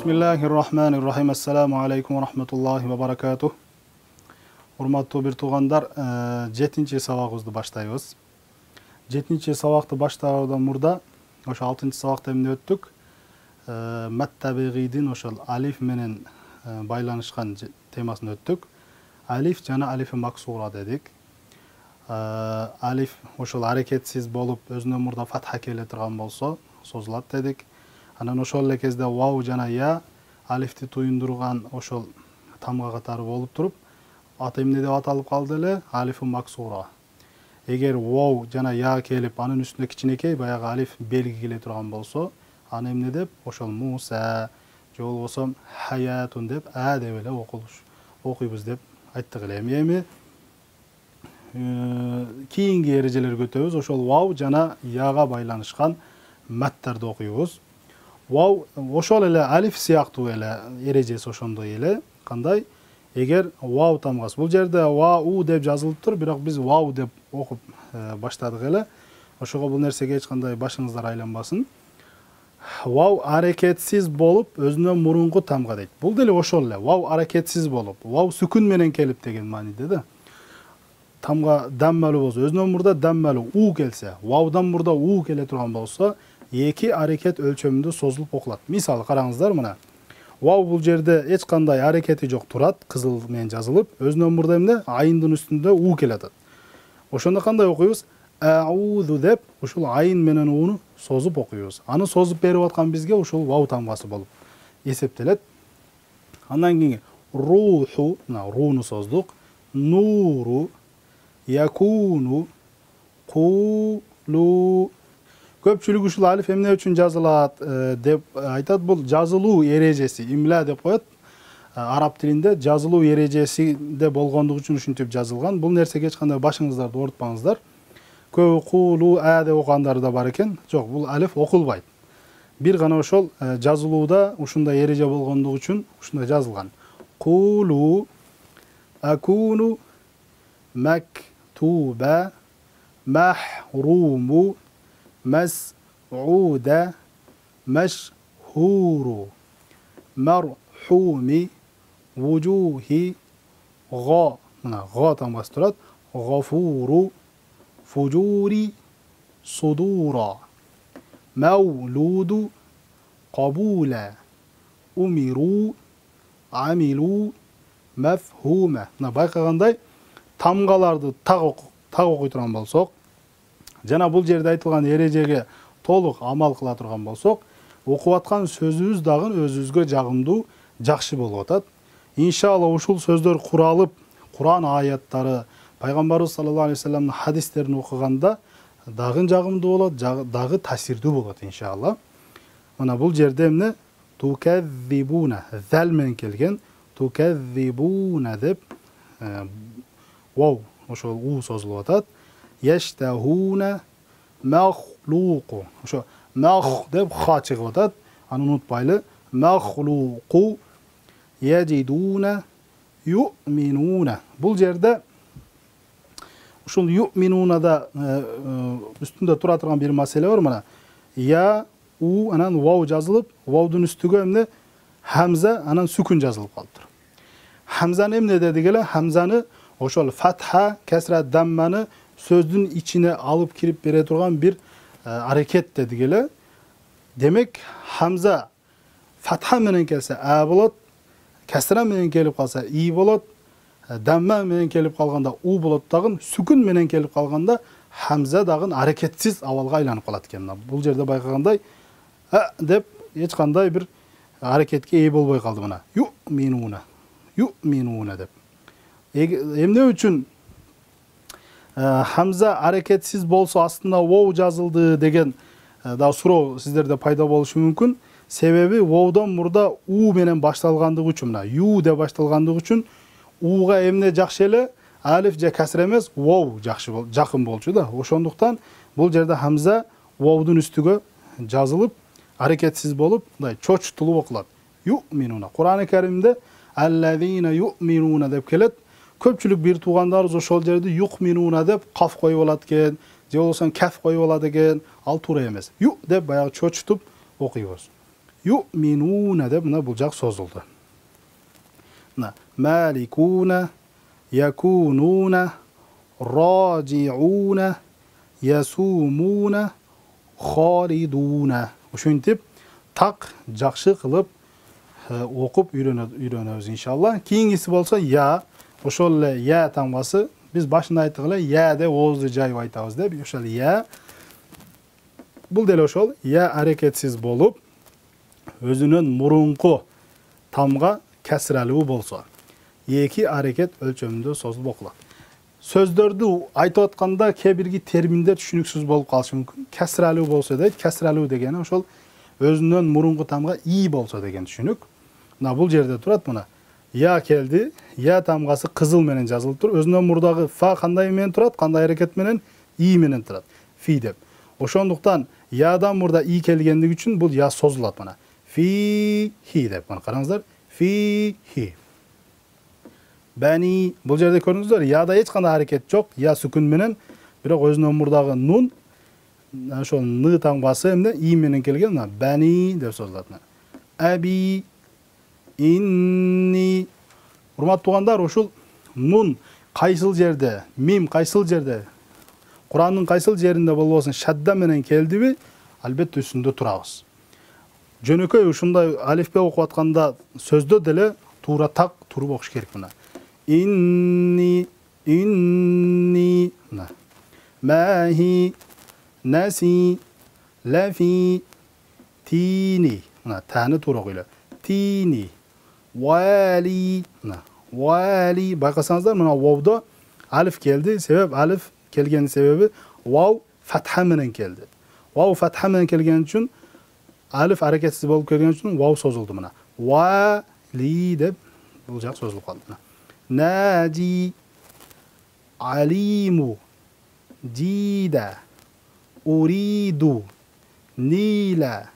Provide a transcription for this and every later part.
Bismillahirrahmanirrahim. Assalamu alaikum wa rahmatullahi wa barakatuh. Урматтуу бир туугандар, 7-чи сабагыбызды баштайбыз. 7-чи сабакты баштаардан мурда ошо 6-чы сабакта эмне өттүк? Маттабигидин ошол алиф менен байланышкан темасын өттүк. Алиф жана алифи максура дедик. Алиф ошол аракетсиз болуп, өзүнөн мурда фатха келе турган болсо, созулат дедик. Анан ошол эле кезде вау жана я алифти туюндурган ошол тамга катары болуп туруп, аты эмне деп аталып калды эле? Алифи максура. Эгер вау жана я келип, анын үстүнө кичинекей баягы алиф белги келе турган болсо, аны эмне деп? Ошол Муса же болбосо хаятун деп деп эле окуйбуз деп айттык эле. Эми кийинки эрежелерге өтөбүз. Ошол вау жана яга байланышкан маттарды окуйбуз. Вау ошол эле алиф сыяктуу эле эрежеси ошондой эле. Кандай? Эгер вау тамгасы, бул жерде вау деп жазылыптыр, бирок биз вау деп окуп баштадык эле. Ошого бул нерсеге эч кандай башыңыздар айланбасын. Вау аракетсиз болуп, өзүнөн мурунку тамга дейт. Бул деле ошол эле. Вау аракетсиз болуп, вау сүкүн менен келип деген мааниде да. Тамга даммалуу болсо, өзүнөн мурда даммалуу у келсе, ваудан мурда у келе турган болсо, эки аракет өлчөмүндө созулуп окулат. Мисалы караңыздар мына. Вау бул жерде эч кандай аракети жок турат, кызыл менен жазылып, өзүнөн мурда эмне? Айындын үстүндө у келатат. Ошондо кандай окуйбуз? Аузу деп ушул айын менен уну созуп окуйбуз. Аны созуп берип аткан бизге ушул вау тамгасы болуп эсептелет. Андан кийин руху, мына руну создук. Нуру, якуну, кулу. Көпчүлүк ушул алиф эмне үчүн жазылат деп айтат. Бул жазылуу эрежеси, имла деп коет. Араб тилинде жазылуу эрежесинде болгондугу үчүн ушинтип жазылган. Бул нерсеге эч кандай башыңыздарды оорутпаңыздар. Көбү кулу деп окугандар да бар экен. Жок, бул алиф окулбайт. Бир гана ошол жазылууда ушундай эреже болгондугу үчүн ушундай жазылган. Кулу, акуну, мактуба, махруму, مسعودة مشهور مرحوم وجوه غا тамгасы турат. غفور فجور صدورا مولود قبولا أمروا عملوا مفهوما. Байкагандай тамгаларды так окуй турган болсок, жана бул жерде айтылган эрежеге толук амал кыла турган болсок, окуп аткан сөзүбүз дагы өзүбүзгө жагымдуу, жакшы болуп атат. Иншалла ушул сөздөр куралып, Куран аяттары, пайгамбарыбыз саллаллаху алейхи вассаламдын хадистерин окуганда дагы жагымдуу болот, дагы таасирдүү болот иншалла. Мына бул жерде эмне? Туказзибуна, зал менен келген. Туказзибуна деп вау ошол у созулуп атат. Яштахуна махлуку. Ошо мах деп ха чыгып атат. Аны унутпайлы. Махлуку яжидуна юминуна. Бул жерде ушул юминунада үстүндө тура турган бир маселе бар мына. Я у анан вау жазылып, ваудун үстүгө эмне? Хамза анан сүкүн жазылып калыптыр. Хамзаны эмне дедик эле? Хамзаны ошол фатха, кесра, дамманы сөздүн ичине алып кирип бере турган бир аракет дедик эле. Демек, хамза фатха менен келсе а болот, кесра менен келип калса и болот, дамма менен келип калганда у болот дагы, сүкүн менен келип калганда хамза дагы аракетсиз абалга айланып калат экен. Бул жерде байкагандай деп эч кандай бир аракетке ээ болбой калды мына. Юминуна деп. Эмне үчүн хамза аракетсиз болсо астына вау жазылды деген да суроо сиздерде пайда болушу мүмкүн. Себеби ваудан мурда у менен башталгандыгы үчүн, мына ю деп башталгандыгы үчүн уга эмне жакшы эле? Алиф же касра эмес, вау жакын болчу да. Ошондуктан бул жерде хамза ваудун үстүгө жазылып, аракетсиз болуп, мындай чочтулуп окулат. Юминуна. Кур'ан-ы Каримде аллазина юминуна деп келет. Көпчүлүк бир туугандарыбыз ошол жерде юминуна деп каф коюп алат экен, же болбосо каф коюп алат экен. Ал туура эмес. Ю деп баягы чочтуп окуйбуз. yu'minuna deb buna bul jaq sozuldu. Mına malikuna, yakununa, raciuna, yasumuna, xaliduna. Uşuntip tak жақшы qılıp okup үйrөнөбүz inşallah. Keyingisi bolsa ya. Ошол эле я тамгасы biz başında ayttık эле ya de оозду жайып айтабыз деп. Ошол ya. Бул деле ошол ya аракетсиз болуп өзүнүн мурунку тамга кесралуу болсо эки аракет өлчөмүндө созулуп окулат. Сөздөрдү айтып атканда кээ бирги терминдер түшүнүксүз болуп калышы мүмкүн. Кесралуу болсо дейт. Кесралуу дегени ошол өзүнөн мурунку тамга и болсо деген түшүнүк. Мына бул жерде турат мына. Я келди. Я тамгасы кызыл менен жазылып тур. Өзүнөн мурдагы фа кандай менен турат? Кандай аракет менен? И менен турат. Фи деп. Ошондуктан ядан мурда и келгендиги үчүн бул я созулат мына. Фи хи деп. Мына караңыздар. Фи хи. Бани бул жерде көрдүңүздөр. Яда эч кандай аракет жок. Я сүкүн менен, бирок өзүнөн мурдагы нун ошол ны тамгасы эмне и менен келген мына бани деп созулат. Аби инни. Урматтуу туугандар, ушул нун кайсыл жерде, мим кайсыл жерде, Курандын кайсыл жеринде болбосун шадда менен келдиби, албетте үстүндө турабыз. Жөнөкөй ушундай алифбе окуп атканда сөздө деле туура так туруп окуш керек мына. Инни махи наси лафи тини. Мына таны туура окуйлу. Тини вали. Вали байкасаңыздар, мына вовдо алиф келди. Себеп алиф келген себеби вау фатха менен келди. Вау фатха менен келген үчүн алиф аракетсиз болуп келген үчүн вау созулду мына. Вали деп бул жак созулуп калды мына. Нади алиму дида уриду нила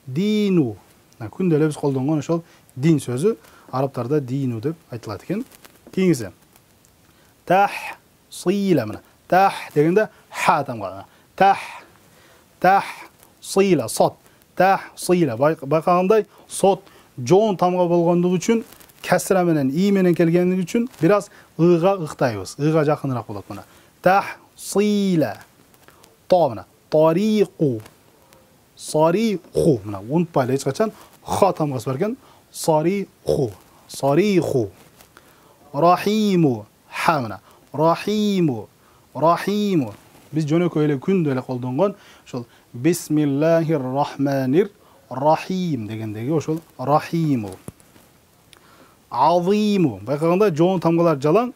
дину. Күндө эле биз колдонгон ошол дин сөзү арабтарда дину деп айтылат экен. Кийинкиси tahsila мына. Тах дегенде ха тамга. Tahsila сот. Tahsila байкагандай сот жоон тамга болгондугу үчүн кесра менен и менен келгендиги үчүн бираз ыга ыктайбыз. Ыга жакыныраак болот мына. Tahsila. То мына. Тариqu. Сариху мына. Унутпайлы эч качан ха тамгасы бар экен. Сариху. Сариху. Рахиму. Ха мына. Рахиму. Рахиму. Биз жөнөкөй эле күндө эле колдонгон ошол бисмиллахир рахманир рахим дегендеги ошол рахиму. Азиму. Байкаганда жоон тамгалар жалаң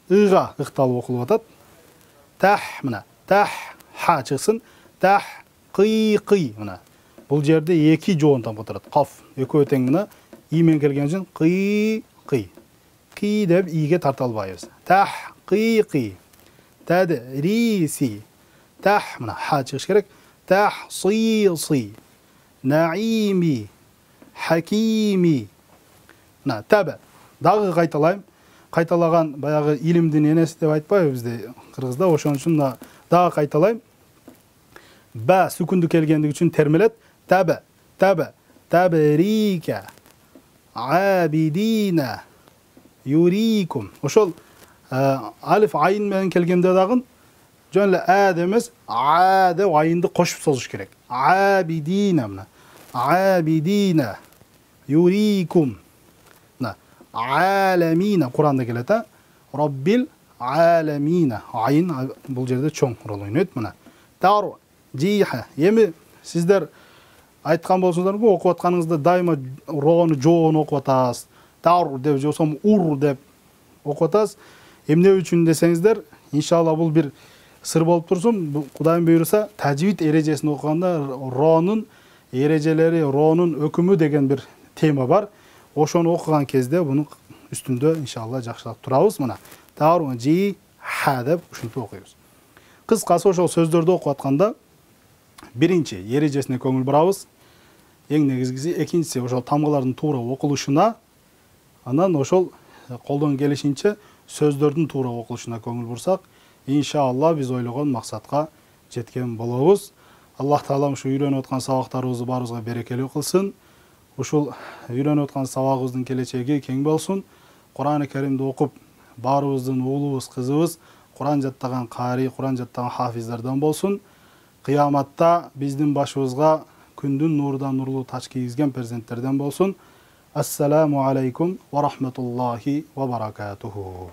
ыга ыкталып окулуп атат. Тах мына. Тах ха чыксын. Тах кый мына. Бул жерде эки жоон тамга турат. Каф экөө тең мына и менен келген үчүн кый. Ки деп иге тарта албайбыз. Тах кый. Тадриси. Тах мына ха чыгыш керек. Tahsisi. Наими. Хакими. Мына таба. Дагы кайталайм. Кайталаган баягы илимдин энеси деп айтпайбы бизде кыргызда, ошон үчүн дагы кайталайм. Ба сүкүндү келгендиги үчүн термелет. Таба. Табрика. Абидина. Юрикум. Ошол алиф айын менен келгенде дагы жөн эле а демес, а деп айынды кошуп созуш керек. Абидина мына. Абидина. Юрикум. Мына. Аламина Куранда келет, а? Роббил аламина. Айын бул жерде чоң рол ойнойт мына. Тару жиха. Эми сиздер айткан болсоңуздар, окуп атканыңызда дайыма рону жоон окуп атасыз. Тару деп же болсо ур деп окуп атасыз. Эмне үчүн десеңиздер, иншалла бул бир сыр болуп турсун. Кудайым буйруса, тажвид эрежесин окуганда ронун эрежелери, ронун өкүмү деген бир тема бар. Ошону окуган кезде мунун үстүндө иншалла жакшылап турабыз мына. Тару жи ха деп ушинтип окуйбуз. Кыскасы ошол сөздөрдү окуп атканда биринчи эрежесине көңүл бурабыз. Эң негизгиси, экинчиси ошол тамгалардын туура окулушуна, анан ошол колдон келишинче сөздөрдүн туура окулушуна көңүл бурсак, иншалла биз ойлогон максатка жеткен болобуз. Аллах таалам ушу үйрөнүп аткан сабактарыбызды баарыбызга берекелүү кылсын. Ушул үйрөнүп аткан сабагыбыздын келечеги кең болсун. Кур'ан-ы Керимди окуп, баарыбыздын уулубуз, кызыбыз Кур'ан жаттаган кари, Кур'ан жаттаган хафиздардан болсун. Кыяматта биздин башыбызга күндүн нурудан нурлуу тач кийгизген перзенттерден болсун. Ассаламу алейкум ва рахматуллахи ва баракатуху.